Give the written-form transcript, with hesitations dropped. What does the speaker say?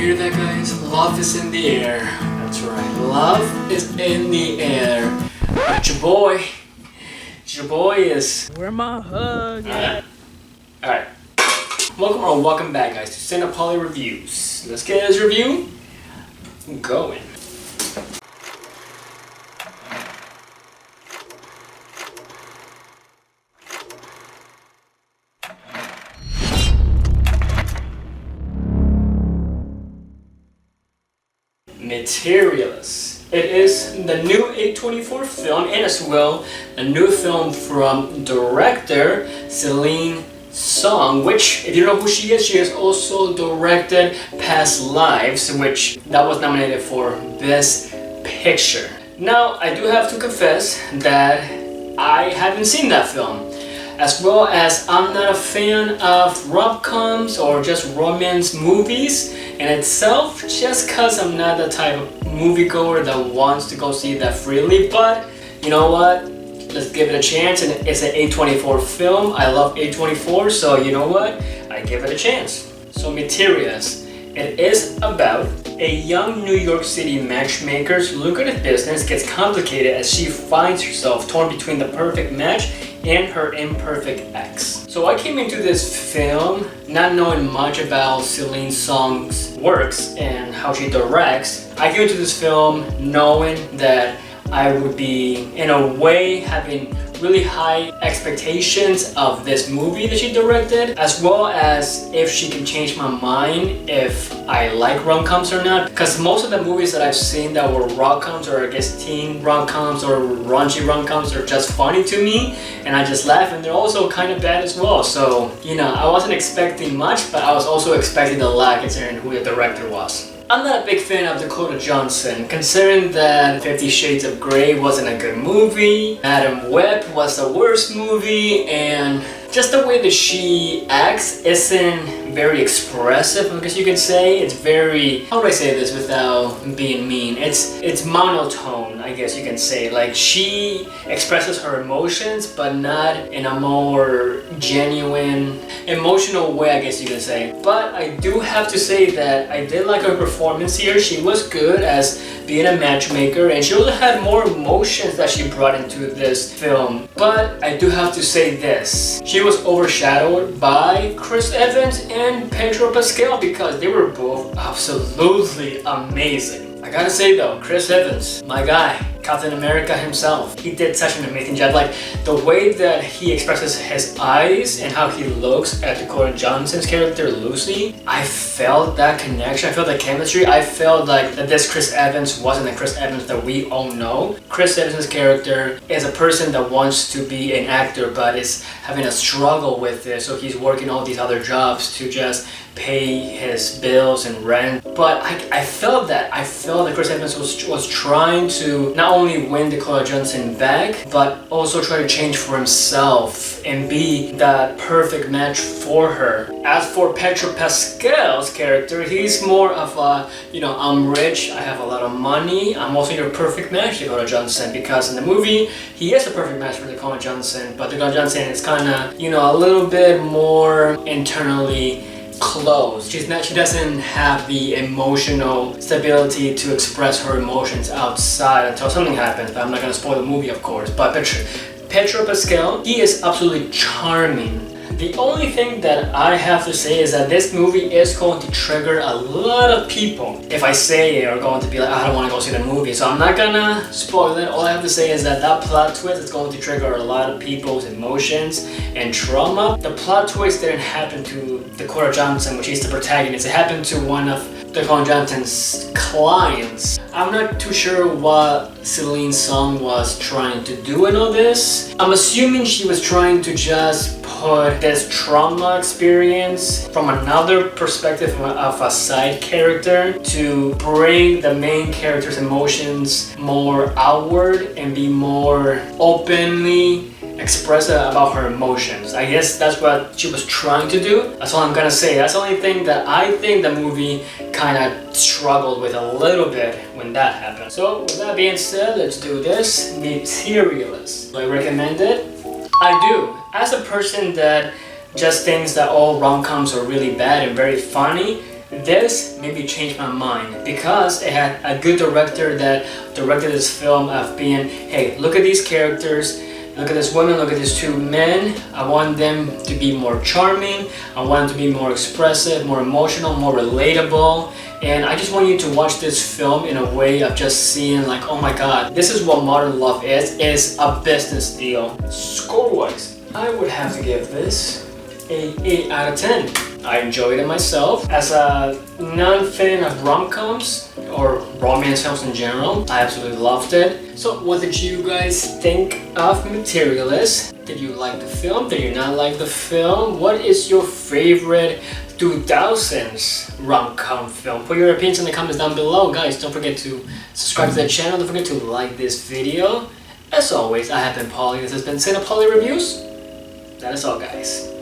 hear that, guys? Love is in the air. That's right, love is in the air. But your boy is... Where my hug at? Alright. Welcome back, guys, to CinePauly Reviews. Let's get this review going. Materialists. It is the new A24 film and as well a new film from director Celine Song, which, if you don't know who she has also directed Past Lives, which that was nominated for Best Picture. Now, I do have to confess that I haven't seen that film, as well as I'm not a fan of rom-coms or just romance movies in itself, just cause I'm not the type of moviegoer that wants to go see that freely. But you know what? Let's give it a chance, and it's an A24 film. I love A24, so you know what? I give it a chance. So Materialists. It is about a young New York City matchmaker's lucrative business gets complicated as she finds herself torn between the perfect match and her imperfect ex. So I came into this film not knowing much about Celine Song's works and how she directs. I came into this film knowing that I would be, in a way, having really high expectations of this movie that she directed, as well as if she can change my mind if I like rom-coms or not. Because most of the movies that I've seen that were rom-coms, or I guess teen rom-coms or raunchy rom-coms, are just funny to me and I just laugh, and they're also kind of bad as well. So, you know, I wasn't expecting much, but I was also expecting a lot considering who the director was. I'm not a big fan of Dakota Johnson, considering that 50 Shades of Grey wasn't a good movie, Madam Web was the worst movie, and just the way that she acts isn't very expressive, I guess you can say. It's very, how do I say this without being mean? It's monotone, I guess you can say. Like, she expresses her emotions, but not in a more genuine, emotional way, I guess you can say. But I do have to say that I did like her performance here. She was good as being a matchmaker, and she also had more emotions that she brought into this film. But I do have to say this. She was overshadowed by Chris Evans and Pedro Pascal because they were both absolutely amazing. I gotta say though, Chris Evans, my guy, Captain America himself, he did such an amazing job. Like, the way that he expresses his eyes and how he looks at Dakota Johnson's character Lucy, I felt that connection, I felt that chemistry. I felt like that this Chris Evans wasn't the Chris Evans that we all know. Chris Evans' character is a person that wants to be an actor but is having a struggle with it, so he's working all these other jobs to just pay his bills and rent. But I felt that Chris Evans was trying to not only win Dakota Johnson back, but also try to change for himself and be that perfect match for her. As for Pedro Pascal's character, he's more of a, you know, I'm rich, I have a lot of money, I'm also your perfect match, Dakota Johnson, because in the movie, he is the perfect match for Dakota Johnson, but Dakota Johnson is kind of, you know, a little bit more internally closed. She doesn't have the emotional stability to express her emotions outside until something happens, but I'm not gonna spoil the movie, of course. But Pedro Pascal, he is absolutely charming. The only thing that I have to say is that this movie is going to trigger a lot of people. If I say it, are going to be like, I don't want to go see the movie, so I'm not gonna spoil it. All I have to say is that that plot twist is going to trigger a lot of people's emotions and trauma. The plot twist didn't happen to Dakota Johnson, which is the protagonist. It happened to one of Dakota Johnson's clients. I'm not too sure what Celine Song was trying to do in all this. I'm assuming she was trying to just put this trauma experience from another perspective of a side character to bring the main character's emotions more outward and be more openly express about her emotions. I guess that's what she was trying to do. That's all I'm gonna say. That's the only thing that I think the movie kind of struggled with a little bit when that happened. So with that being said, let's do this. Materialists. Do I recommend it? I do. As a person that just thinks that all rom-coms are really bad and very funny, this made me change my mind because it had a good director that directed this film of being, hey, look at these characters, look at this woman, look at these two men. I want them to be more charming. I want them to be more expressive, more emotional, more relatable. And I just want you to watch this film in a way of just seeing like, oh my god, this is what modern love is a business deal. Score-wise, I would have to give this an 8 out of 10. I enjoyed it myself. As a non-fan of rom-coms or romance films in general, I absolutely loved it. So what did you guys think of Materialists? Did you like the film? Did you not like the film? What is your favorite 2000's rom-com film? Put your opinions in the comments down below, guys. Don't forget to subscribe to the channel. Don't forget to like this video. As always, I have been Pauly. This has been CinePauly Reviews. That is all, guys.